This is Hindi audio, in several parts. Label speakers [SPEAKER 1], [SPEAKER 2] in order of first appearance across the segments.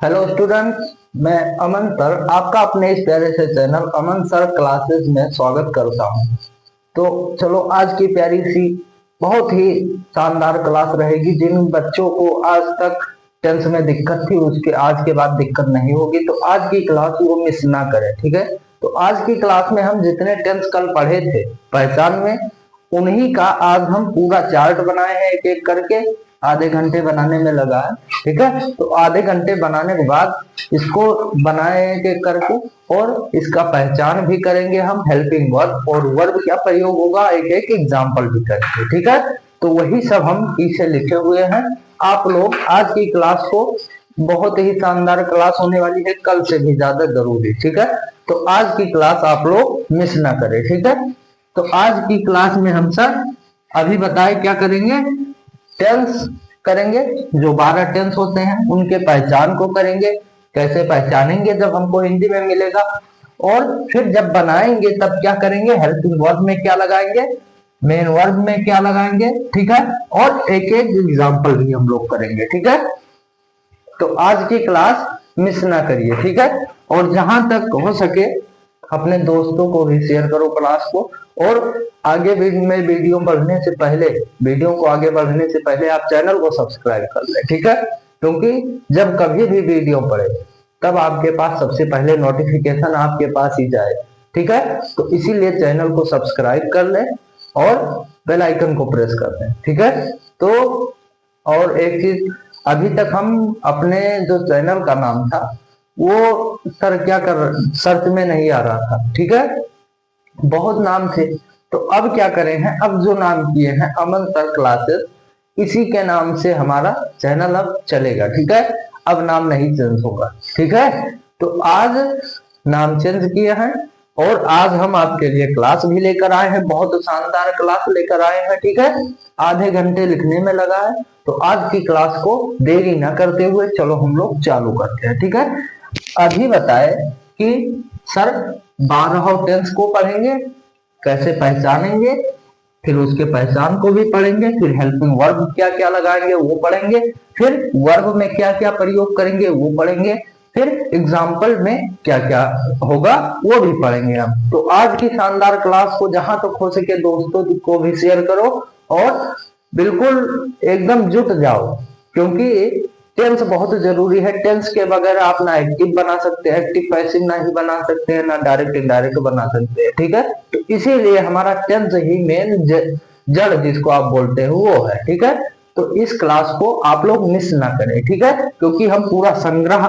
[SPEAKER 1] हेलो स्टूडेंट्स, मैं अमन सर आपका अपने इस प्यारे से चैनल अमन सर क्लासेस में स्वागत करता हूं। तो चलो, आज की प्यारी सी बहुत ही शानदार क्लास रहेगी। जिन बच्चों को आज तक टेंथ में दिक्कत थी उसके आज के बाद दिक्कत नहीं होगी, तो आज की क्लास वो मिस ना करें, ठीक है। तो आज की क्लास में हम जितने टेंस कल पढ़े थे पहचान में, उन्हीं का आज हम पूरा चार्ट बनाए हैं, एक एक करके आधे घंटे बनाने में लगा है, ठीक है। तो आधे घंटे बनाने के बाद इसको बनाए एक एक करके, और इसका पहचान भी करेंगे हम, हेल्पिंग वर्ब और वर्ब क्या प्रयोग होगा एक एक एग्जाम्पल भी करेंगे, ठीक है। तो वही सब हम पीछे लिखे हुए हैं। आप लोग आज की क्लास को, बहुत ही शानदार क्लास होने वाली है, कल से भी ज्यादा जरूरी, ठीक है। तो आज की क्लास आप लोग मिस ना करें, ठीक है। तो आज की क्लास में हम सर अभी बताए क्या करेंगे, टेंस करेंगे। जो 12 टेंस होते हैं उनके पहचान को करेंगे, कैसे पहचानेंगे जब हमको हिंदी में मिलेगा, और फिर जब बनाएंगे तब क्या करेंगे, हेल्पिंग वर्ब में क्या लगाएंगे, मेन वर्ब में क्या लगाएंगे, ठीक है। और एक एक एग्जाम्पल भी हम लोग करेंगे, ठीक है। तो आज की क्लास मिस ना करिए, ठीक है। और जहां तक हो सके अपने दोस्तों को भी शेयर करो क्लास को। और आगे भी में वीडियो बढ़ने से पहले, वीडियो को आगे बढ़ने से पहले आप चैनल को सब्सक्राइब कर ले, ठीक है। क्योंकि जब कभी भी वीडियो पड़े तब आपके पास सबसे पहले नोटिफिकेशन आपके पास ही जाए, ठीक है। तो इसीलिए चैनल को सब्सक्राइब कर ले और बेल आइकन को प्रेस कर लें, ठीक है। तो और एक चीज, अभी तक हम अपने जो चैनल का नाम था वो सर क्या कर सर्च में नहीं आ रहा था, ठीक है। बहुत नाम थे, तो अब क्या करें हैं, अब जो नाम किए हैं अमन सर क्लासेस, इसी के नाम से हमारा चैनल अब चलेगा, ठीक है। अब नाम नहीं चेंज होगा, ठीक है। तो आज नाम चेंज किया है, और आज हम आपके लिए क्लास भी लेकर आए हैं, बहुत शानदार क्लास लेकर आए हैं, ठीक है। आधे घंटे लिखने में लगा है, तो आज की क्लास को देरी ना करते हुए चलो हम लोग चालू करते हैं, ठीक है। अभी बताए कि सर 12 टेंस को पढ़ेंगे, कैसे पहचानेंगे, फिर उसके पहचान को भी पढ़ेंगे, फिर हेल्पिंग वर्ब क्या क्या लगाएंगे वो पढ़ेंगे, फिर वर्ब में क्या क्या प्रयोग करेंगे वो पढ़ेंगे, फिर एग्जाम्पल में क्या क्या होगा वो भी पढ़ेंगे हम। तो आज की शानदार क्लास को जहां तक हो सके दोस्तों को भी शेयर करो, और बिल्कुल एकदम जुट जाओ, क्योंकि टेंस बहुत जरूरी है। टेंस के बगैर आप ना एक्टिव बना सकते हैं, एक्टिव पैसिव ना ही बना सकते हैं, ना डायरेक्ट इनडायरेक्ट बना सकते हैं, ठीक है। तो इसीलिए हमारा टेंस ही मेन जड़ जिसको आप बोलते हैं वो है, ठीक है। तो इस क्लास को आप लोग मिस ना करें, ठीक है, क्योंकि हम पूरा संग्रह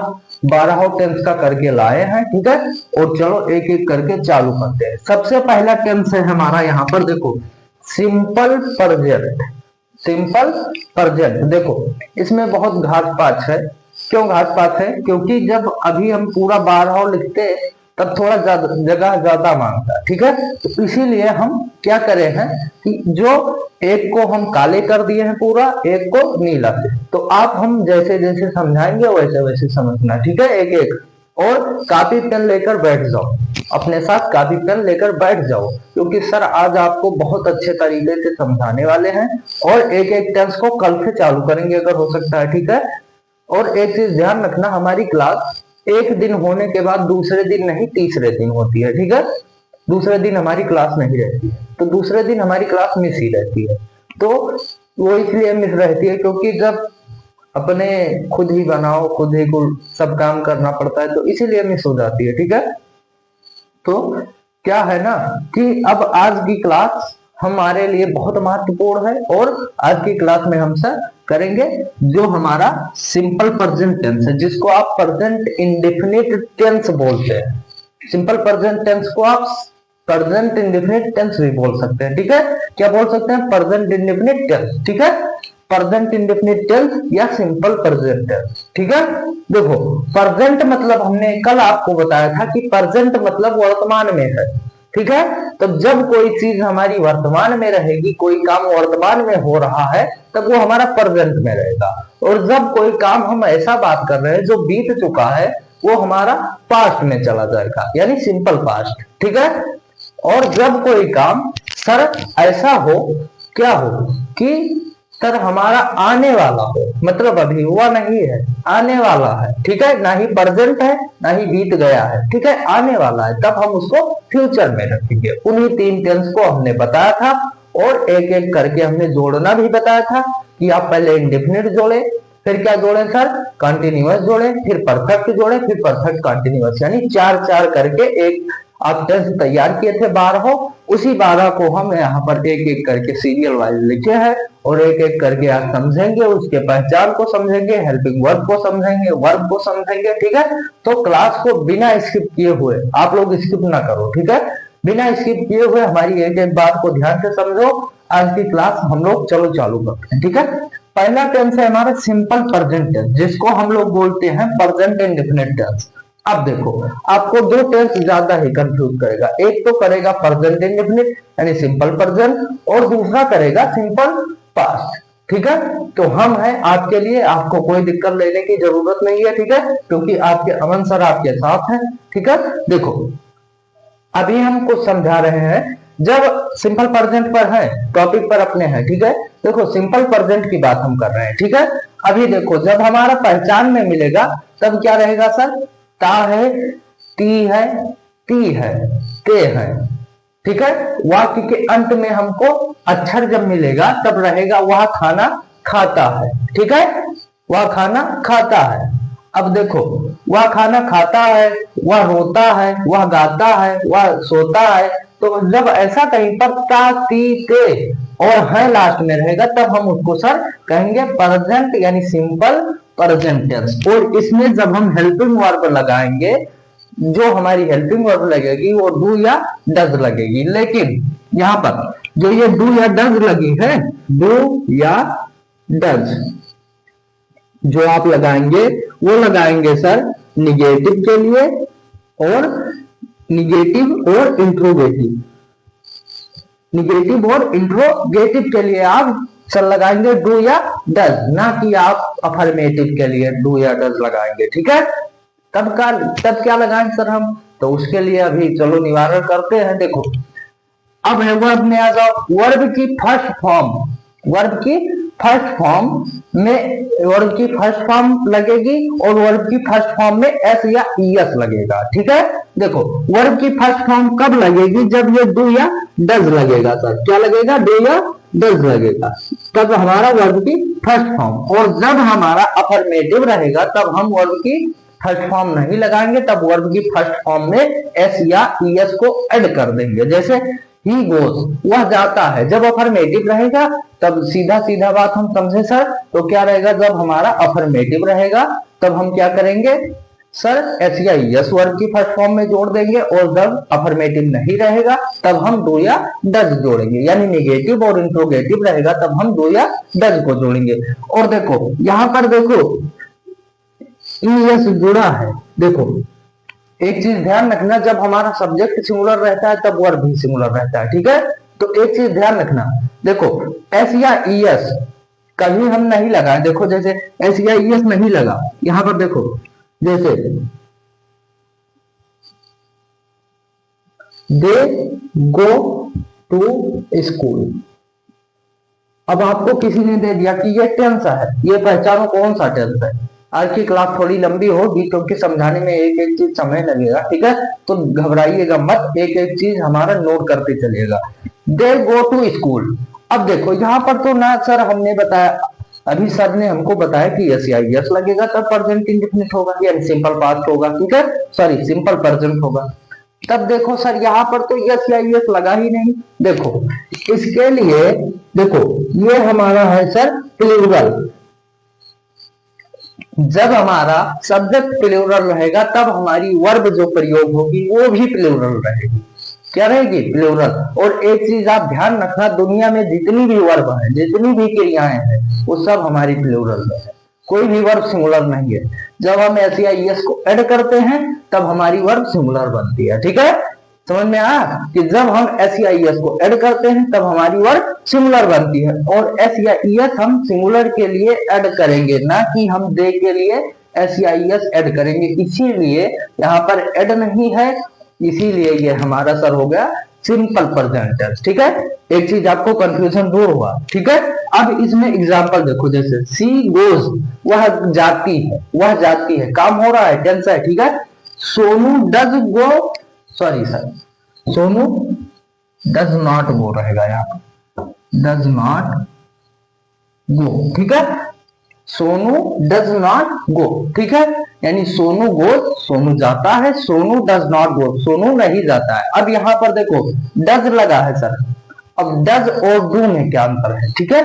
[SPEAKER 1] 12 टेंस का करके लाए हैं, ठीक है। और चलो एक एक करके चालू करते हैं। सबसे पहला टेंस है हमारा, यहाँ पर देखो, सिंपल प्रेजेंट। सिंपल प्रेजेंट, देखो इसमें बहुत घात पात है। क्यों घात पात है, क्योंकि जब अभी हम पूरा 12 लिखते तब थोड़ा जगह ज्यादा मांगता है, ठीक है। तो इसीलिए हम क्या करे हैं कि जो एक को हम काले कर दिए हैं पूरा, एक को नीला से। तो आप हम जैसे जैसे समझाएंगे वैसे वैसे समझना, ठीक है, एक एक। और कॉपी पेन लेकर बैठ जाओ, अपने साथ कॉपी पेन लेकर बैठ जाओ, क्योंकि सर आज आपको बहुत अच्छे तरीके से समझाने वाले हैं, और एक एक टेंस को कल से चालू करेंगे अगर हो सकता है, ठीक है। और एक चीज ध्यान रखना, हमारी क्लास एक दिन होने के बाद दूसरे दिन नहीं, तीसरे दिन होती है, ठीक है। दूसरे दिन हमारी क्लास नहीं रहती है, तो दूसरे दिन हमारी क्लास मिस ही रहती है। तो वो इसलिए मिस रहती है क्योंकि जब अपने खुद ही बनाओ, खुद ही को सब काम करना पड़ता है, तो इसीलिए मिस हो जाती है, ठीक है। तो क्या है ना कि अब आज की क्लास हमारे लिए बहुत महत्वपूर्ण है, और आज की क्लास में हम सर करेंगे जो हमारा सिंपल प्रेजेंट टेंस है, जिसको आप प्रेजेंट इंडेफिनिट टेंस बोलते हैं। सिंपल प्रेजेंट टेंस को आप प्रेजेंट इंडेफिनिट टेंस भी बोल सकते हैं, ठीक है। क्या बोल सकते हैं, प्रेजेंट इंडेफिनिट टेंस, ठीक है। प्रेजेंट इंडेफिनिट टेंस या सिंपल प्रेजेंट टेंस, ठीक है। देखो प्रेजेंट मतलब हमने कल आपको बताया था कि प्रेजेंट मतलब वर्तमान में है, ठीक है। तो जब कोई चीज हमारी वर्तमान में रहेगी, कोई काम वर्तमान में हो रहा है, तब वो हमारा प्रेजेंट में रहेगा। और जब कोई काम हम ऐसा बात कर रहे हैं जो बीत चुका है, वो हमारा पास्ट में चला जाएगा, यानी सिंपल पास्ट, ठीक है। और जब कोई काम सर ऐसा हो, क्या हो कि सर हमारा आने वाला हो, मतलब अभी हुआ नहीं है, आने वाला है, ठीक है, ना ही प्रेजेंट है ना ही बीत गया है, ठीक है, आने वाला है, तब हम उसको फ्यूचर में रखेंगे। उन्हीं 3 टेंस को हमने बताया था और एक एक करके हमने जोड़ना भी बताया था कि आप पहले इंडेफिनिट जोड़े, फिर क्या जोड़े सर, कंटिन्यूअस जोड़े, फिर परफेक्ट जोड़े, फिर परफेक्ट कंटिन्यूअस, यानी 4 करके एक आप टेंस तैयार किए थे 12, उसी 12 को हम यहाँ पर एक एक करके सीरियल वाइज लिखे हैं और एक एक करके आप समझेंगे, उसके पहचान को समझेंगे, हेल्पिंग वर्ब को समझेंगे, वर्ब को समझेंगे, ठीक है। तो क्लास को बिना स्किप किए हुए, आप लोग स्किप ना करो, ठीक है, बिना स्किप किए हुए हमारी एक एक बात को ध्यान से समझो। आज की क्लास हम लोग चलो चालू करते हैं, ठीक है। पहला टेंस है हमारा सिंपल प्रेजेंट टेंस, जिसको हम लोग बोलते हैं प्रेजेंट इंडेफिनिट टेंस। अब देखो, आपको 2 टेंस ज्यादा ही कंफ्यूज करेगा, एक तो करेगा प्रेजेंट इंडेफिनिट यानी सिंपल प्रेजेंट, और दूसरा करेगा सिंपल पास्ट, ठीक है। तो हम हैं आपके लिए, आपको कोई दिक्कत लेने की जरूरत नहीं है, ठीक है, क्योंकि आपके अमन सर आपके साथ हैं, ठीक है। देखो अभी हम कुछ समझा रहे हैं, जब सिंपल प्रेजेंट पर है, टॉपिक पर अपने हैं, ठीक है। देखो सिंपल प्रेजेंट की बात हम कर रहे हैं, ठीक है। अभी देखो जब हमारा पहचान में मिलेगा तब क्या रहेगा सर, ता है, ती है, ती है, ते है, ठीक है। वाक्य के अंत में हमको अक्षर जब मिलेगा तब रहेगा वह खाना खाता है, ठीक है, वह खाना खाता है। अब देखो वह खाना खाता है, वह रोता है, वह गाता है, वह सोता है, तो जब ऐसा कहीं पर ता ती ते और है लास्ट में रहेगा तब हम उसको सर कहेंगे प्रेजेंट यानी सिंपल प्रेजेंट टेंस। और इसमें जब हम हेल्पिंग वर्ब लगाएंगे, जो हमारी हेल्पिंग वर्ब लगेगी वो डू या डज लगेगी, लेकिन यहाँ पर जो ये डू या डज लगी है, डू या डज जो आप लगाएंगे वो लगाएंगे सर निगेटिव के लिए और निगेटिव और इंट्रोगेटिव, निगेटिव और इंट्रोगेटिव के लिए आप सर लगाएंगे डू या डज, ना कि आप अफर्मेटिव के लिए डू या डज लगाएंगे, ठीक है। तब क्या लगाएंगे सर हम, तो उसके लिए अभी चलो निवारण करते हैं। देखो अब है वर्ब में आ जाओ, वर्ब की फर्स्ट फॉर्म, वर्ब की फर्स्ट फॉर्म में वर्ब की फर्स्ट फॉर्म लगेगी और वर्ब की फर्स्ट फॉर्म में एस या ईएस लगेगा, ठीक है। देखो वर्ब की फर्स्ट फॉर्म कब लगेगी, जब ये डू या डज लगेगा सर, क्या लगेगा, डू या डज लगेगा, तब हमारा वर्ब की फर्स्ट फॉर्म। और जब हमारा अफर्मेटिव रहेगा तब हम वर्ब की फर्स्ट फॉर्म नहीं लगाएंगे, तब वर्ब की फर्स्ट फॉर्म में एस या ईएस को ऐड कर देंगे। जैसे ही गोज, वह जाता है, जब अफर्मेटिव रहेगा तब सीधा सीधा बात हम समझे सर, तो क्या रहेगा, जब हमारा अफर्मेटिव रहेगा तब हम क्या करेंगे सर, एस या ईएस वर्ब की फर्स्ट फॉर्म में जोड़ देंगे, और जब अफर्मेटिव नहीं रहेगा तब हम डू या डज जोड़ेंगे, यानी निगेटिव और इंट्रोगेटिव रहेगा तब हम डू या डज को जोड़ेंगे। और देखो यहां पर देखो ईएस जुड़ा है, देखो एक चीज ध्यान रखना, जब हमारा सब्जेक्ट सिंगुलर रहता है तब वर्ब भी सिंगुलर रहता है, ठीक है। तो एक चीज ध्यान रखना, देखो एस या ईएस कभी हम नहीं लगाए, देखो जैसे एस या ईएस नहीं लगा, यहां पर देखो जैसे दे गो टू स्कूल, अब आपको किसी ने दे दिया कि ये टेंस है, ये पहचानो कौन सा टेंस है। आज की क्लास थोड़ी लंबी होगी क्योंकि समझाने में एक एक चीज समय लगेगा, ठीक है, तो घबराइएगा मत, एक एक चीज हमारा नोट करते चलिएगा। दे गो टू स्कूल, अब देखो यहाँ पर तो ना सर हमने बताया, अभी सर ने हमको बताया कि यस या यस लगेगा तब प्रेजेंट इंडेफिनिट होगा, यानी सिंपल पास्ट होगा, ठीक है, सॉरी सिंपल प्रेजेंट होगा। तब देखो सर यहाँ पर तो यस या यस लगा ही नहीं, देखो इसके लिए देखो ये हमारा है सर प्लूरल, जब हमारा सब्जेक्ट प्लूरल रहेगा तब हमारी वर्ब जो प्रयोग होगी वो भी प्लूरल रहेगी, क्या रहेगी, प्लूरल। और एक चीज आप ध्यान रखना, दुनिया में जितनी भी वर्ब है, जितनी भी क्रियाएं हैं, वो सब हमारी प्लूरल में है, कोई भी वर्ब सिंगुलर नहीं है। जब हम एस या ईएस को ऐड करते हैं तब हमारी वर्ब सिंगुलर बनती है, ठीक है, समझ में आया कि जब हम एस या ईएस को ऐड करते हैं तब हमारी वर्ब सिंगुलर बनती है, और एस या ईएस हम सिंगुलर के लिए ऐड करेंगे, ना कि हम दे के लिए एस या ईएस ऐड करेंगे, इसीलिए यहाँ पर ऐड नहीं है, इसीलिए ये हमारा सर हो गया सिंपल प्रेजेंट टेंस, ठीक है। एक चीज आपको कंफ्यूजन दूर हुआ, ठीक है। अब इसमें एग्जाम्पल देखो, जैसे सी गोज, वह जाती है, वह जाती है, काम हो रहा है, टेंस है, ठीक है। Sonu does go, sorry sir, Sonu does not गो रहेगा यहाँ, डज नॉट गो, ठीक है। सोनू डज नॉट गो, ठीक है, यानी सोनू गोज, सोनू जाता है, Sonu does not go, Sonu नहीं जाता है। अब यहाँ पर देखो डज लगा है सर, अब डज और डू में क्या अंतर है, ठीक है।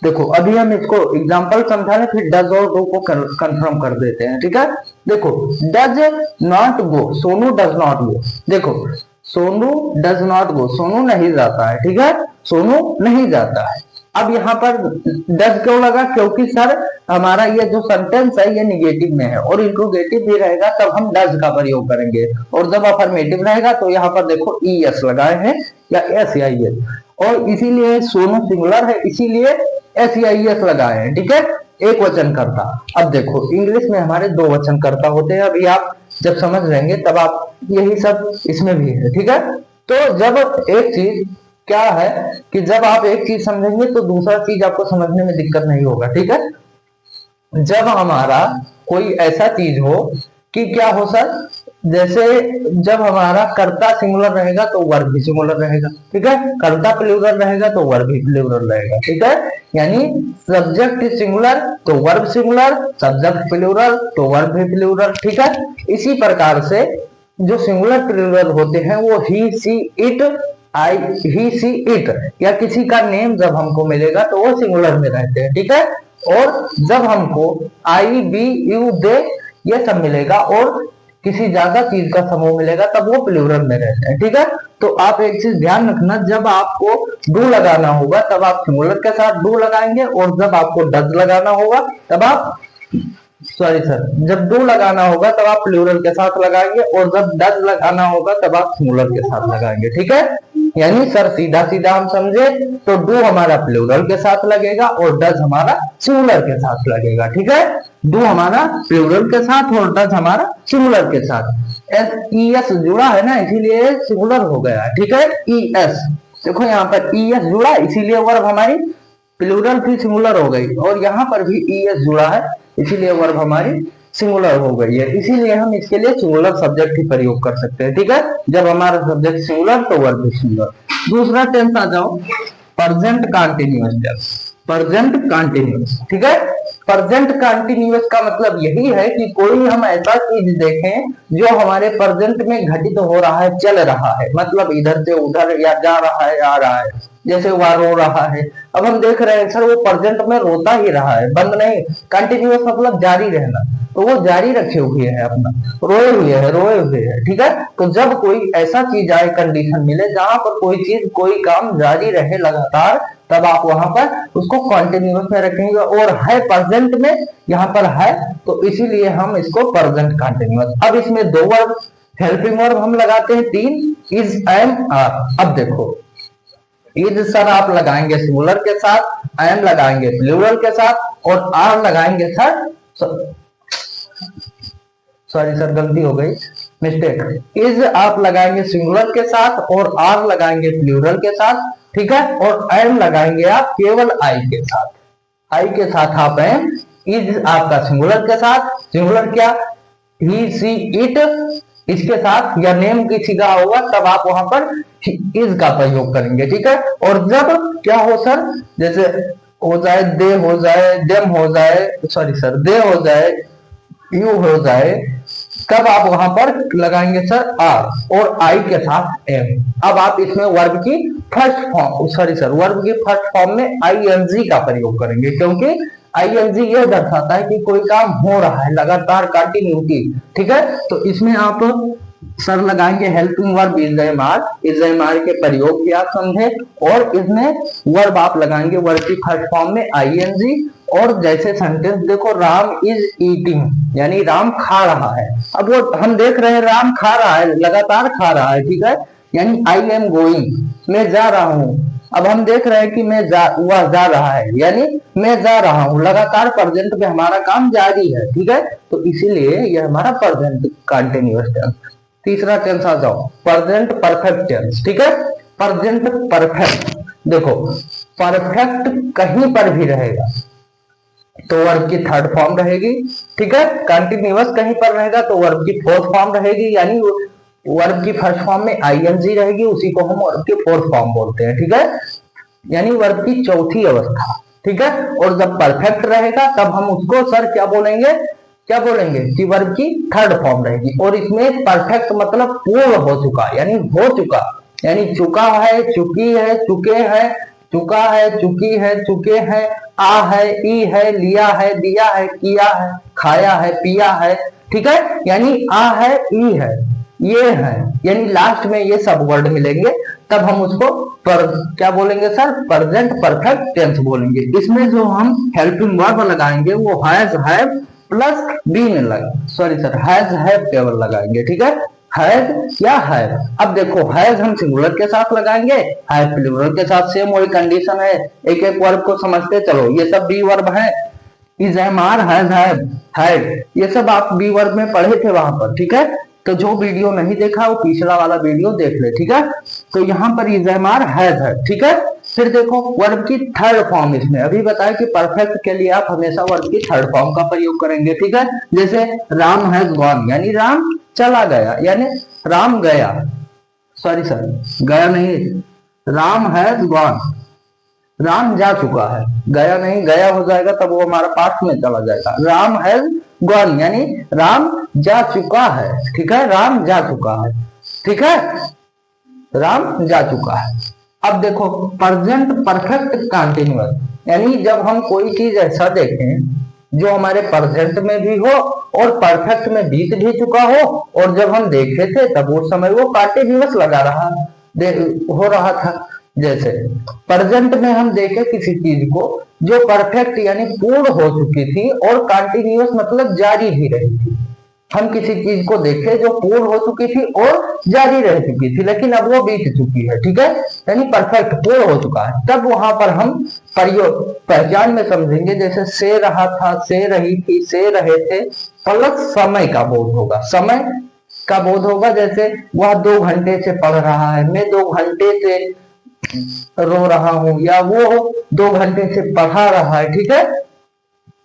[SPEAKER 1] देखो अभी हम इसको एग्जांपल समझाने, फिर डज और डू को कंफर्म कर देते हैं, ठीक है। देखो does not go, Sonu does not go, देखो Sonu does not go, Sonu नहीं जाता है, ठीक है, सोनू नहीं जाता है। अब यहाँ पर डज क्यों लगा, क्योंकि सर हमारा ये जो सेंटेंस है ये निगेटिव में है, और इंट्रोगेटिव भी रहेगा तब हम डज का प्रयोग करेंगे, और जब अफर्मेटिव रहेगा तो यहाँ पर देखो ई एस लगाए हैं, या एस या ई एस, और इसीलिए सोनू सिंगुलर है, इसीलिए एस या ई एस लगाए हैं, ठीक है, एक वचन करता। अब देखो इंग्लिश में हमारे दो वचन करता होते हैं, अभी आप जब समझ लेंगे तब आप, यही सब इसमें भी है, ठीक है। तो जब एक चीज क्या है कि जब आप एक चीज समझेंगे तो दूसरा चीज आपको समझने में दिक्कत नहीं होगा, ठीक है। जब हमारा कोई ऐसा चीज हो कि क्या हो सर, जैसे जब हमारा कर्ता सिंगुलर रहेगा तो वर्ब भी सिंगुलर रहेगा, ठीक है, कर्ता प्लूरल रहेगा तो वर्ब भी प्लूरल रहेगा, ठीक है, यानी सब्जेक्ट सिंगुलर तो वर्ब सिंगुलर, सब्जेक्ट प्लूरल तो वर्ब भी प्लूरल, ठीक है। इसी प्रकार से जो सिंगुलर प्लूरल होते हैं वो ही see it, I he see it, या किसी का नेम जब हमको मिलेगा तो वो सिंगुलर में रहते हैं, ठीक है। और जब हमको आई बी यू दे ये सब मिलेगा और किसी ज्यादा चीज का समूह मिलेगा तब वो प्लूरल में रहते हैं, ठीक है। तो आप एक चीज ध्यान रखना, जब आपको डू लगाना होगा तब आप सिंगुलर के साथ डू लगाएंगे, और जब आपको डज लगाना होगा तब आप, सॉरी सर, जब डू लगाना होगा तब आप प्लूरल के साथ लगाएंगे, और जब डज लगाना होगा तब आप सिंगुलर के साथ लगाएंगे, ठीक है। यानी सर सीधा सीधा हम समझे तो डू हमारा प्लूरल के साथ लगेगा और डज हमारा सिंगुलर के साथ लगेगा, ठीक है। डू हमारा प्लूरल के साथ और डज हमारा सिंगुलर के साथ। एस ई एस जुड़ा है ना, इसीलिए सिंगुलर हो गया, ठीक है। ई एस देखो यहाँ पर ई एस जुड़ा, इसीलिए वर्ब हमारी प्लूरल भी सिंगुलर हो गई, और यहाँ पर भी ई एस जुड़ा है, इसीलिए वर्ब हमारी सिंगुलर हो गई है। इसीलिए हम इसके लिए सिंगुलर सब्जेक्ट ही प्रयोग कर सकते हैं, ठीक है। जब हमारा सब्जेक्ट सिंगुलर तो वर्ब भी सिंगुलर। दूसरा टेंस आ जाओ, present continuous tense, present continuous, ठीक है। प्रेजेंट कंटीन्यूअस का मतलब यही है कि कोई हम ऐसा चीज देखें जो हमारे प्रेजेंट में घटित हो रहा है, चल रहा है, मतलब इधर से उधर या जा रहा है, आ रहा है, जैसे वह रो रहा है, अब हम देख रहे हैं सर वो प्रेजेंट में रोता ही रहा है, बंद नहीं, कंटिन्यूअस मतलब जारी रहना, तो वो जारी रखे हुए है, अपना रोए हुए है, रोए हुए है, ठीक है। तो जब कोई ऐसा चीज आए, कंडीशन मिले जहां पर कोई चीज कोई काम जारी रहे लगातार, तब आप वहां पर उसको कंटिन्यूअस में रखेंगे, और है प्रेजेंट में, यहाँ पर है तो इसीलिए हम इसको प्रेजेंट कंटिन्यूअस। अब इसमें दो वर्ब हेल्पिंग वर्ब हम लगाते हैं, तीन, इज, एम, आर। अब देखो इज सर आप लगाएंगे सिंगुलर के साथ, एम लगाएंगे प्लूरल के साथ, और आर लगाएंगे सर, सॉरी सर गलती हो गई, मिस्टेक, इज आप लगाएंगे सिंगुलर के साथ और आर लगाएंगे प्लूरल के साथ, ठीक है। और एम लगाएंगे आप केवल आई के साथ, आई के साथ आप एम, इज आपका सिंगुलर के साथ, सिंगुलर क्या, ही सी इट, इसके साथ या नेम किसी का होगा तब आप वहां पर इज का प्रयोग करेंगे, ठीक है। और जब क्या हो सर, जैसे हो जाए दे, हो जाए देम, हो जाए, सॉरी सर दे हो जाए, यू हो जाए, तब आप वहां पर लगाएंगे सर आर, और आई के साथ एम। अब आप इसमें वर्ब की first form, sorry sir verb की फर्स्ट फॉर्म में आईएनजी का प्रयोग करेंगे, क्योंकि आईएनजी यह दर्शाता है कि कोई काम हो रहा है लगातार, कंटिन्यूटी, ठीक है। तो इसमें आप सर लगाएंगे helping verb is am are, is am are के प्रयोग की आप समझे, और इसमें वर्ब आप लगाएंगे वर्ब की फर्स्ट फॉर्म में आईएनजी। और जैसे सेंटेंस देखो, राम इज ईटिंग, यानी राम खा रहा है, अब वो हम देख रहे हैं राम खा रहा है, लगातार खा रहा है, ठीक है, यानी आई एम गोइंग, मैं जा रहा हूं, अब हम देख रहे हैं कि वह जा रहा है, यानी मैं जा रहा हूं, लगातार प्रेजेंट में हमारा काम जारी है, ठीक है। तो इसीलिए यह हमारा प्रेजेंट कंटिन्यूअस टेंस। तीसरा टेंस आ जाओ, प्रेजेंट परफेक्ट टेंस, ठीक है। प्रेजेंट परफेक्ट देखो परफेक्ट कहीं पर भी रहेगा तो वर्ब की थर्ड फॉर्म रहेगी, ठीक है। कंटिन्यूअस कहीं पर रहेगा तो वर्ब की फोर्थ फॉर्म रहेगी, यानी वर्ब की फर्स्ट फॉर्म में आईएनजी रहेगी, उसी को हम वर्ब की फोर्थ फॉर्म बोलते हैं, ठीक है, यानी वर्ब की चौथी अवस्था, ठीक है। और जब परफेक्ट रहेगा तब हम उसको सर क्या बोलेंगे, क्या बोलेंगे कि वर्ब की थर्ड फॉर्म रहेगी। और इसमें परफेक्ट मतलब पूर्ण हो चुका, यानी हो चुका, यानी चुका है, चुकी है, चुके हैं, चुका है, चुकी है, चुके हैं, आ है, ई है, लिया है, दिया है, किया है, खाया है, पिया है, ठीक है, यानी आ है, ई है, ये है, यानी लास्ट में ये सब वर्ड मिलेंगे, तब हम उसको क्या बोलेंगे सर, प्रेजेंट परफेक्ट टेंस बोलेंगे। इसमें जो हम हेल्पिंग वर्ब लगाएंगे वो हैज, हैव प्लस बीन लगा, सॉरी सर, हैज हैव केवल लगाएंगे, ठीक है, हैज या हैव। अब देखो हैज हम सिंगुलर के साथ लगाएंगे, हैव प्लूरल के साथ, सेम वही कंडीशन है, एक एक वर्ब को समझते चलो। ये सब बी वर्ब है, is, am, are, has, have, had, ये सब आप बी वर्ब में पढ़े थे वहां पर, ठीक है। तो जो वीडियो नहीं देखा वो पिछला वाला वीडियो देख ले, ठीक है। तो यहाँ पर is, am, are, has, had, ठीक है। फिर देखो वर्ब की थर्ड फॉर्म, इसमें अभी बताया कि परफेक्ट के लिए आप हमेशा वर्ब की थर्ड फॉर्म का प्रयोग करेंगे, ठीक है। जैसे राम हैज गॉन, यानी राम चला गया, यानी राम गया, सॉरी सर गया नहीं, राम हैज गॉन, राम जा चुका है, गया नहीं, गया हो जाएगा तब वो हमारा पास्ट में चला जाएगा। राम हैज गॉन यानी राम जा चुका है, ठीक है, राम जा चुका है, ठीक है, राम जा चुका है। अब देखो प्रेजेंट परफेक्ट कंटिन्यूअस, यानी जब हम कोई चीज ऐसा देखें जो हमारे प्रेजेंट में भी हो और परफेक्ट में बीत भी चुका हो, और जब हम देखे थे तब उस समय वो कंटिन्यूअस लगा रहा हो रहा था। जैसे प्रेजेंट में हम देखे किसी चीज को जो परफेक्ट यानी पूर्ण हो चुकी थी और कंटिन्यूअस मतलब जारी भी रही थी। हम किसी चीज को देखे जो पूर्ण हो चुकी थी और जारी रह चुकी थी, लेकिन अब वो बीत चुकी है, ठीक है, यानी परफेक्ट पूर्ण हो चुका है। तब वहां पर हम प्रयोग पहचान में समझेंगे, जैसे से रहा था, से रही थी, से रहे थे, प्लस समय का बोध होगा, समय का बोध होगा। जैसे वह 2 घंटे से पढ़ रहा है, मैं 2 घंटे से रो रहा हूं, या वो 2 घंटे से पढ़ा रहा है, ठीक है,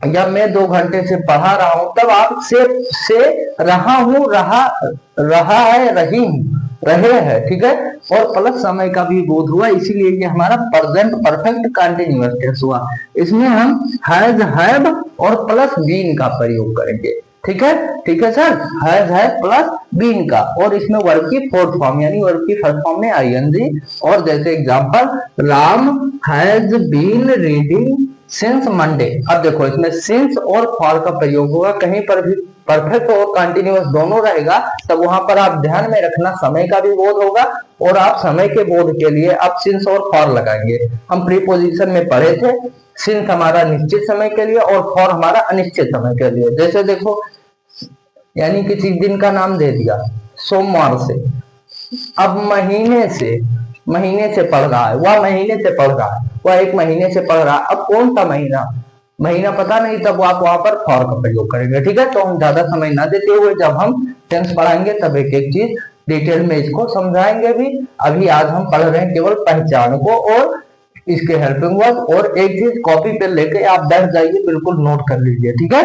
[SPEAKER 1] या मैं 2 घंटे से पढ़ा रहा हूं। तब आप से रहा हूं, रहा है, रही हूं, रहे हैं, ठीक है, और प्लस समय का भी बोध हुआ, इसीलिए ये हमारा प्रेजेंट परफेक्ट कंटिन्यूअस टेंस हुआ। इसमें हम हैज, हैव और प्लस बीन का प्रयोग करेंगे, ठीक है, ठीक है sir, has, have plus been का। और इसमें वर्ब की फोर्थ फॉर्म यानी वर्ब की फर्स्ट फॉर्म में आईएनजी। और जैसे example, Ram has been reading since Monday. अब देखो इसमें सिंस और फॉर का प्रयोग होगा, कहीं पर भी परफेक्ट और कंटिन्यूअस दोनों रहेगा तब वहां पर आप ध्यान में रखना समय का भी बोध होगा, और आप समय के बोध के लिए आप सिंस और फॉर लगाएंगे। हम प्रीपोजिशन में पढ़े थे, सिंस हमारा निश्चित समय के लिए और फॉर हमारा अनिश्चित समय के लिए। जैसे देखो, यानी किसी दिन का नाम दे दिया सोमवार से, अब महीने से पढ़ रहा है, वह महीने से पढ़ रहा है, वह 1 महीने से पढ़ रहा है। अब कौन सा महीना पता नहीं, तब आप वहां पर फॉर का प्रयोग करेंगे, ठीक है। तो हम ज्यादा समय ना देते हुए जब हम टेंस पढ़ाएंगे तब एक एक चीज डिटेल में इसको समझाएंगे भी। अभी आज हम पढ़ रहे हैं केवल पहचान को और इसके हेल्पिंग वर्ब, और एक चीज कॉपी पे लेके आप बैठ जाइए, बिल्कुल नोट कर लीजिए, ठीक है।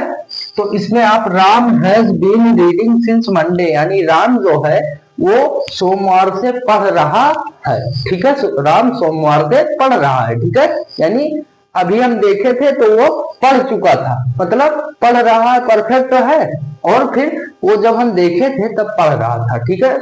[SPEAKER 1] तो इसमें आप Ram has been reading since Monday, यानी राम जो है वो सोमवार से पढ़ रहा है, ठीक है, राम सोमवार से पढ़ रहा है, ठीक है, यानी अभी हम देखे थे तो वो पढ़ चुका था, मतलब पढ़ रहा है परफेक्ट है, और फिर वो जब हम देखे थे तब पढ़ रहा था, ठीक है।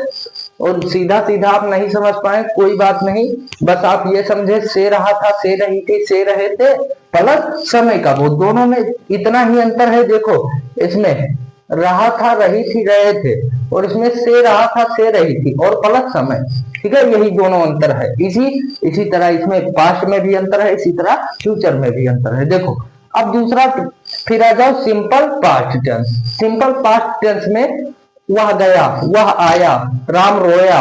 [SPEAKER 1] और सीधा सीधा आप नहीं समझ पाए कोई बात नहीं, बस आप ये समझे से रहा था, से रही थी, से रहे थे, प्लस समय का वो दोनों में इतना ही अंतर है। देखो इसमें रहा था, रही थी, रहे थे, और इसमें से रहा था, से रही थी और प्लस समय, ठीक है, यही दोनों अंतर है। इसी तरह इसमें पास्ट में भी अंतर है, इसी तरह फ्यूचर में भी अंतर है। देखो अब दूसरा, फिर आ जाओ simple past tense. Simple past tense में वह गया, वह आया, राम रोया,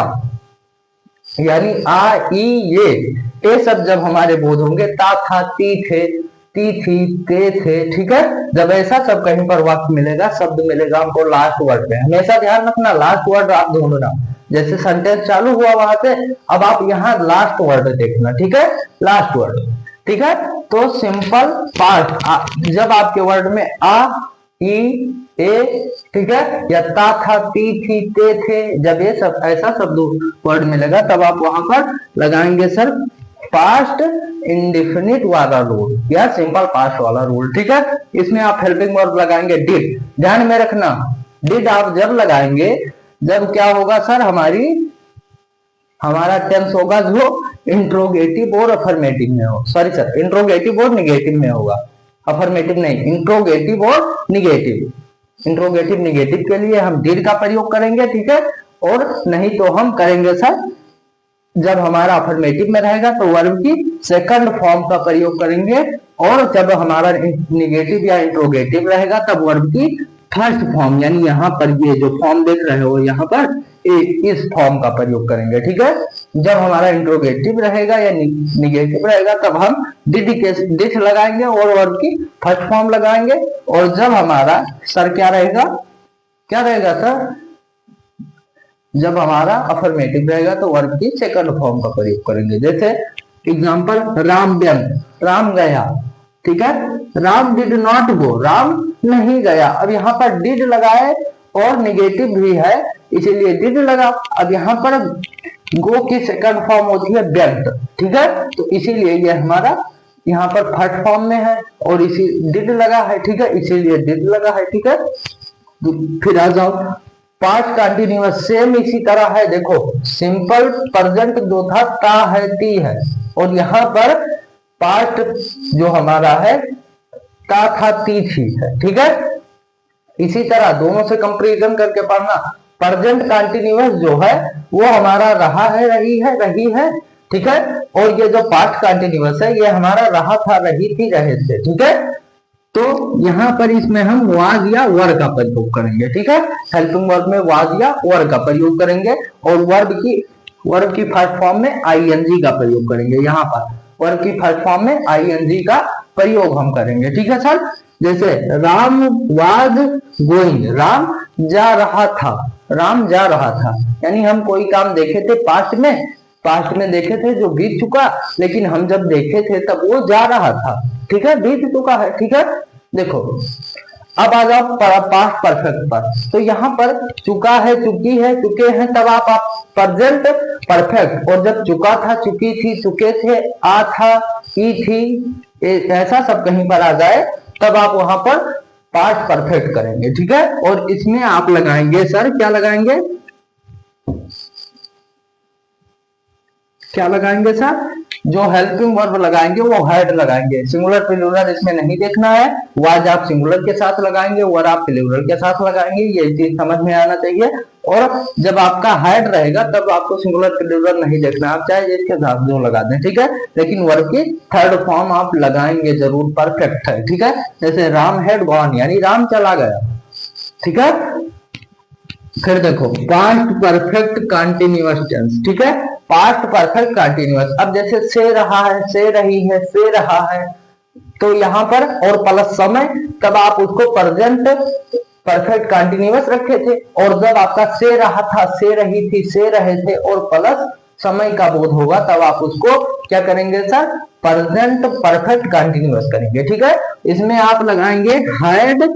[SPEAKER 1] यानी आ, ई, ये सब जब हमारे बोध होंगे, ता था, ती थे, ती थी, ते थे, ठीक है। जब ऐसा सब कहीं पर वाक्य मिलेगा, शब्द मिलेगा, हमको लास्ट वर्ड में हमेशा ध्यान रखना, लास्ट वर्ड आप ढूंढना। जैसे सेंटेंस चालू हुआ वहां से, अब आप यहाँ लास्ट वर्ड देखना, ठीक है, लास्ट वर्ड। ठीक है। तो सिंपल पास्ट जब आपके वर्ड में आ, ई, ए, ठीक है, या ता, था, ती, थी, ते, थे, जब ये सब ऐसा शब्द वर्ड में लगा तब आप वहां पर लगाएंगे सर पास्ट इंडेफिनिट वाला रूल या सिंपल पास्ट वाला रूल, ठीक है। इसमें आप हेल्पिंग वर्ब लगाएंगे डिड। ध्यान में रखना, डिड आप जब लगाएंगे जब क्या होगा सर, हमारा टेंस होगा जो इंट्रोगेटिव और अफर्मेटिव में हो, सॉरी सर इंट्रोगेटिव और निगेटिव में होगा, अफर्मेटिव नहीं, इंट्रोगेटिव और निगेटिव। इंट्रोगेटिव निगेटिव के लिए हम डिड का प्रयोग करेंगे, ठीक है, और नहीं तो हम करेंगे सर जब हमारा अफर्मेटिव में रहेगा तो वर्ब की सेकंड फॉर्म का प्रयोग करेंगे, और जब हमारा निगेटिव या इंट्रोगेटिव रहेगा तब वर्ब की फर्स्ट फॉर्म, यानी यहाँ पर ये जो फॉर्म देख रहे हो यहाँ पर इस फॉर्म का प्रयोग करेंगे, ठीक है। जब हमारा इंट्रोगेटिव रहेगा या निगेटिव रहेगा तब हम डिड लगाएंगे और वर्ब की फर्स्ट फॉर्म लगाएंगे, और जब हमारा सर क्या रहेगा सर, जब हमारा अफर्मेटिव रहेगा तो वर्ब की सेकंड फॉर्म का प्रयोग करेंगे। जैसे एग्जांपल राम व्यंग, राम गया, ठीक है, Ram did not go, Ram नहीं गया। अब यहाँ पर डिड लगाए और निगेटिव भी है इसीलिए डिड लगा। अब यहाँ पर गो की सेकंड फॉर्म होती है व्यंग, ठीक है, तो इसीलिए ये हमारा यहाँ पर फर्स्ट फॉर्म में है और इसी डिड लगा है, ठीक है, इसीलिए डिड लगा है, ठीक है। फिर आ जाओ पास्ट कंटिन्यूअस, सेम इसी तरह है। देखो सिंपल प्रेजेंट जो था ता है, ती है, और यहाँ पर पास्ट जो हमारा है ता, था, ती, थी है, ठीक है। इसी तरह दोनों से कंपैरिजन करके पढ़ना। प्रेजेंट कंटिन्यूअस जो है वो हमारा रहा है, रही है, ठीक है, और ये जो पास्ट कंटिन्यूअस है ये हमारा रहा था, रही थी, रहे थे, ठीक है। तो यहाँ पर इसमें हम वाज या वर का प्रयोग करेंगे, ठीक है। हेल्पिंग वर्ब में वाज या वर का प्रयोग करेंगे और वर्ब की फर्स्ट फॉर्म में आईएनजी का प्रयोग करेंगे। यहाँ पर वर्ब की फर्स्ट फॉर्म में आईएनजी का प्रयोग हम करेंगे, ठीक है सर। जैसे राम वाज गोइंग, राम जा रहा था, यानी हम कोई काम देखे थे पास्ट में देखे थे जो बीत चुका, लेकिन हम जब देखे थे तब वो जा रहा था, ठीक है, बीत चुका है, ठीक है। देखो अब आ जाओ पास्ट परफेक्ट पर, तो यहाँ पर चुका है, चुकी है, चुके हैं, तब आप प्रेजेंट परफेक्ट, और जब चुका था, चुकी थी, चुके थे, आ था, ई थी, ऐसा सब कहीं पर आ जाए तब आप वहां पर पास्ट परफेक्ट करेंगे, ठीक है। और इसमें आप लगाएंगे सर क्या लगाएंगे सर, जो हेल्पिंग वर्ब लगाएंगे वो हैड लगाएंगे। सिंगुलर प्लूरल इसमें नहीं देखना है, वाज आप सिंगुलर के साथ लगाएंगे, वर आप प्लूरल के साथ लगाएंगे, ये चीज समझ में आना चाहिए। और जब आपका हैड रहेगा तब आपको सिंगुलर प्लूरल नहीं देखना, आप चाहे इसके साथ जो लगा दें, ठीक है, लेकिन वर्ब की थर्ड फॉर्म आप लगाएंगे जरूर, परफेक्ट है, ठीक है। जैसे राम हैड गॉन, यानी राम चला गया, ठीक है। फिर देखो पास्ट परफेक्ट कंटिन्यूअस टेंस, ठीक है, पास्ट परफेक्ट कंटिन्यूअस। अब जैसे से रहा है, से रही है, से रहा है, तो यहाँ पर और प्लस समय, तब आप उसको प्रेजेंट परफेक्ट कंटिन्यूअस रखे थे, और जब आपका से रहा था, से रही थी, से रहे थे और प्लस समय का बोध होगा तब आप उसको क्या करेंगे सर, प्रेजेंट परफेक्ट कंटिन्यूअस करेंगे, ठीक है। इसमें आप लगाएंगे हैड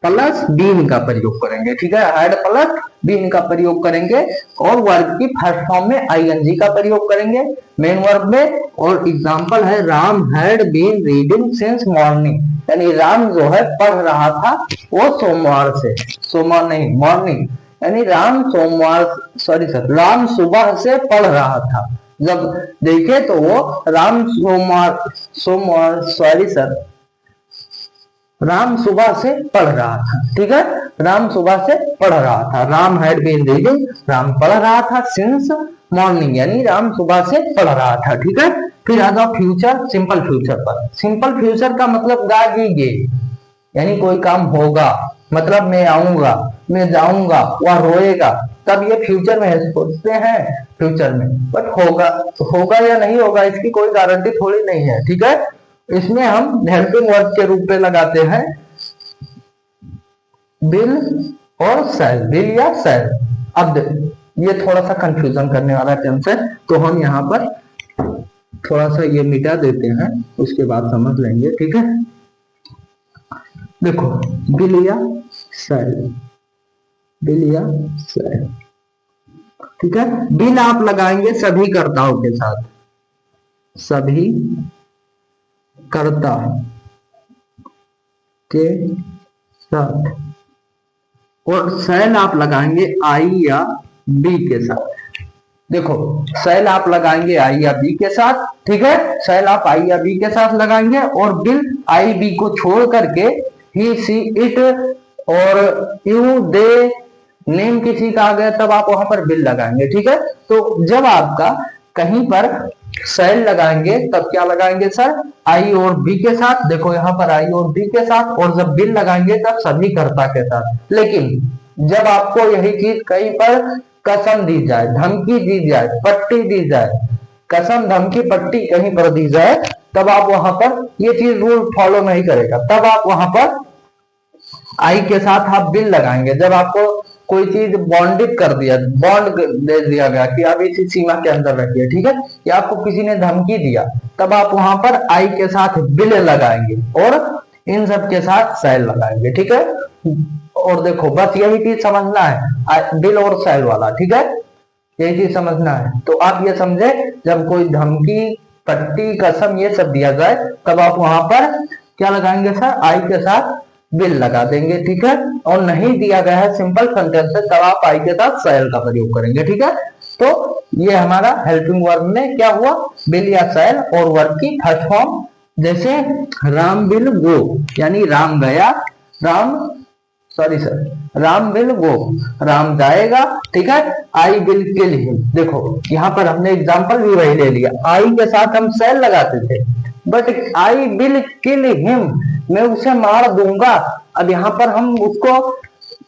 [SPEAKER 1] प्लस बीन का प्रयोग करेंगे, ठीक है, हैड प्लस बीन का प्रयोग करेंगे, और वर्ब की फर्स्ट फॉर्म में आईएनजी का प्रयोग करेंगे मेन वर्ब में। और एग्जांपल है Ram had been reading since morning, यानी राम जो है पढ़ रहा था वो सोमवार नहीं मॉर्निंग, यानी राम राम सुबह से पढ़ रहा था, जब देखे तो वो राम राम सुबह से पढ़ रहा था, ठीक है, राम सुबह से पढ़ रहा था। Ram had been reading, Ram पढ़ रहा था, सिंस मॉर्निंग, यानी राम सुबह से पढ़ रहा था, ठीक है। फिर आ जाओ फ्यूचर, सिंपल फ्यूचर पर। सिंपल फ्यूचर का मतलब गागीगे, यानी कोई काम होगा, मतलब मैं आऊंगा, मैं जाऊंगा, वह रोएगा, तब ये फ्यूचर में सोचते हैं फ्यूचर में, बट होगा या नहीं होगा इसकी कोई गारंटी थोड़ी नहीं है, ठीक है। इसमें हम हेल्पिंग वर्ब के रूप में लगाते हैं बिल और सेल, बिल या सेल। अब ये थोड़ा सा कंफ्यूजन करने वाला टेंस है, तो हम यहाँ पर थोड़ा सा ये मिटा देते हैं, उसके बाद समझ लेंगे, ठीक है। देखो बिल या सेल, बिल या सेल, ठीक है। बिल आप लगाएंगे सभी कर्ताओं के साथ, सभी कर्ता के साथ, और सेल आप लगाएंगे आई या बी के साथ। देखो सेल आप लगाएंगे आई या बी के साथ, ठीक है। सेल आप आई या बी के साथ लगाएंगे और बिल आई बी को छोड़ करके ही सी इट और यू दे नेम किसी का आ गया तब आप वहां पर बिल लगाएंगे, ठीक है। तो जब आपका कहीं पर सेल लगाएंगे तब क्या लगाएंगे सर, आई और बी के साथ। देखो यहाँ पर आई और बी के साथ, और जब बिल लगाएंगे तब सभी कर्ता के साथ। लेकिन जब आपको यही चीज कहीं पर कसम दी जाए, धमकी दी जाए, पट्टी दी जाए, कसम धमकी पट्टी कहीं पर दी जाए, तब आप वहां पर ये चीज रूल फॉलो नहीं करेगा, तब आप वहां पर आई के साथ आप बिल लगाएंगे। जब आपको कोई चीज बॉन्डित कर दिया, बॉन्ड दे दिया गया कि आप इसी सीमा के अंदर रखिए, ठीक है, या आपको किसी ने धमकी दिया, तब आप वहां पर आई के साथ बिल लगाएंगे और इन सब के साथ सेल लगाएंगे, ठीक है। और देखो बस यही चीज समझना है, बिल और सेल वाला, ठीक है, यही चीज समझना है। तो आप ये समझे, जब कोई धमकी पट्टी कसम ये सब दिया जाए तब आप वहां पर क्या लगाएंगे सर, आई के साथ बिल लगा देंगे, ठीक है। और नहीं दिया गया है सिंपल सेंटेंस है तब आप आई के साथ सेल का प्रयोग करेंगे, ठीक है। तो ये हमारा हेल्पिंग वर्ब में क्या हुआ, बिल या सेल, और वर्ब की फर्स्ट फॉर्म जैसे राम विल गो, यानी राम गया, Ram sorry sir Ram will go, Ram जाएगा, ठीक है। आई विल किल हिम, देखो यहाँ पर हमने एग्जांपल भी वही ले लिया, आई के साथ हम सेल लगाते थे, but I will kill him, मैं उसे मार दूंगा। अब यहाँ पर हम उसको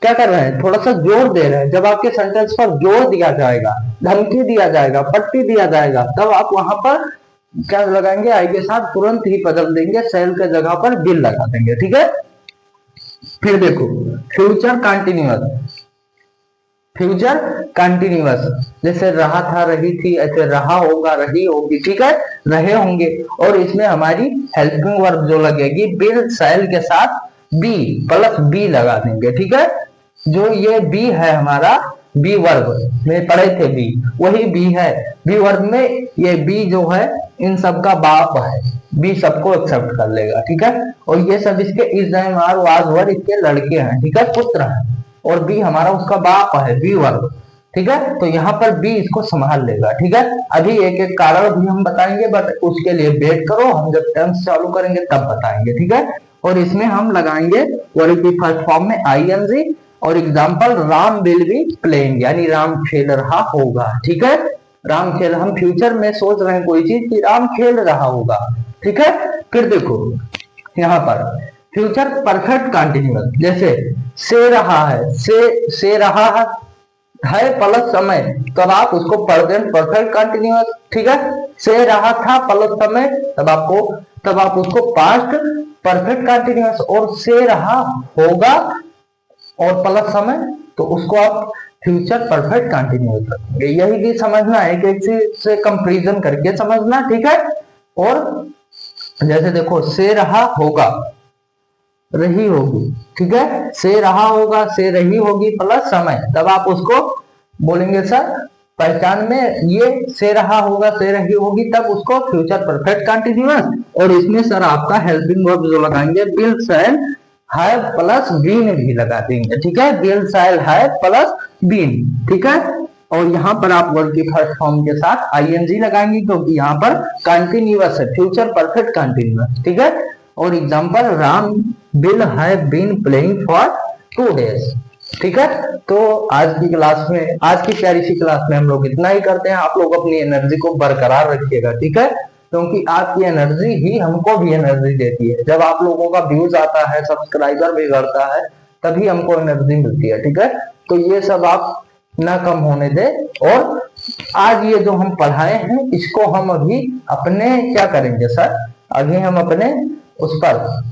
[SPEAKER 1] क्या कर रहे हैं, थोड़ा सा जोर दे रहे हैं। जब आपके सेंटेंस पर जोर दिया जाएगा, धमकी दिया जाएगा, पट्टी दिया जाएगा, तब आप वहां पर क्या लगाएंगे, आई के साथ तुरंत ही बदल देंगे, सेल के जगह पर बिल लगा देंगे, ठीक है। फिर देखो फ्यूचर कंटिन्यूअस, फ्यूचर कंटिन्यूअस, जैसे रहा था, रही थी, ऐसे रहा होगा, रही होगी, ठीक है, रहे होंगे। और इसमें हमारी हेल्पिंग वर्ब जो लगेगी बिल सेल के साथ बी प्लस बी लगा देंगे, ठीक है। जो ये बी है हमारा, बी वर्ब में पढ़े थे बी, वही बी है। बी वर्ब में ये बी जो है इन सब का बाप है, बी सबको एक्सेप्ट कर लेगा, ठीक है। और ये सब इसके इज आर वाज वर इसके लड़के हैं, ठीक है, पुत्र हैं, और बी हमारा उसका बाप है, बी वर्ब, ठीक है। तो यहाँ पर बी इसको संभाल लेगा, ठीक है। अभी एक एक कारण भी हम बताएंगे, बट उसके लिए वेट करो, हम जब टर्म्स चालू करेंगे तब बताएंगे, ठीक है। और इसमें हम लगाएंगे वर्ब की फर्स्ट फॉर्म में आईएनजी, और example Ram will be playing, यानी राम खेल रहा होगा, ठीक है। राम खेल, हम फ्यूचर में सोच रहे हैं कोई चीज कि राम खेल रहा होगा, ठीक है। फिर देखो यहाँ पर फ्यूचर परफेक्ट कंटिन्यूअस, जैसे से रहा है, से रहा है प्लस समय, तब आप उसको प्रेजेंट परफेक्ट कंटिन्यूअस, ठीक है। से रहा था प्लस समय, तब आप उसको पास्ट परफेक्ट कंटिन्यूअस, और से रहा होगा और प्लस समय, तो उसको आप फ्यूचर परफेक्ट कंटिन्यूअस रखेंगे। यही भी समझना है कि इसी से कंपैरिजन करके समझना, ठीक है। और जैसे देखो से रहा होगा, रही होगी, ठीक है, से रहा होगा, से रही होगी प्लस समय, तब आप उसको बोलेंगे सर पहचान में ये से रहा होगा, से रही होगी, तब उसको फ्यूचर परफेक्ट कंटिन्यूअस। और इसमें सर आपका हेल्पिंग वर्ब जो लगाएंगे विल सेल है प्लस बीन भी लगा देंगे, ठीक है, विल सेल है प्लस बीन, ठीक है। और यहाँ पर आप वर्ब की फर्स्ट फॉर्म के साथ आईएनजी लगाएंगे क्योंकि यहाँ पर कंटिन्यूअस है, फ्यूचर परफेक्ट कंटिन्यूअस, ठीक है। और example Ram will have been playing for 2 days, ठीक है। तो आज की क्लास में, आज की प्यारी सी क्लास में हम लोग इतना ही करते हैं। आप लोग अपनी एनर्जी को बरकरार रखिएगा, ठीक है, क्योंकि आपकी एनर्जी ही हमको भी एनर्जी देती है। जब आप लोगों का व्यूज आता है, सब्सक्राइबर भी बढ़ता है, तभी हमको एनर्जी मिलती है, ठीक है। तो ये सब आप ना कम होने दे। और आज ये जो हम पढ़ाए हैं इसको हम अभी अपने क्या करेंगे सर, अभी हम अपने उस पर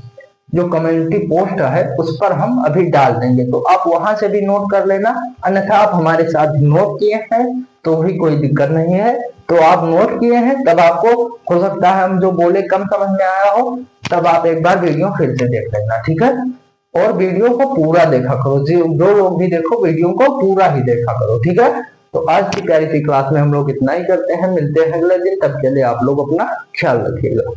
[SPEAKER 1] जो कम्युनिटी पोस्ट है उस पर हम अभी डाल देंगे, तो आप वहां से भी नोट कर लेना, अन्यथा आप हमारे साथ नोट किए हैं तो भी कोई दिक्कत नहीं है। तो आप नोट किए हैं, तब आपको हो सकता है हम जो बोले कम समझ में आया हो, तब आप एक बार वीडियो फिर से देख लेना, ठीक है। और वीडियो को पूरा देखा करो, जो लोग भी देखो वीडियो को पूरा ही देखा करो, ठीक है। तो आज की प्यारी सी क्लास में हम लोग इतना ही करते हैं, मिलते हैं अगले दिन, तब के लिए आप लोग अपना ख्याल रखिएगा।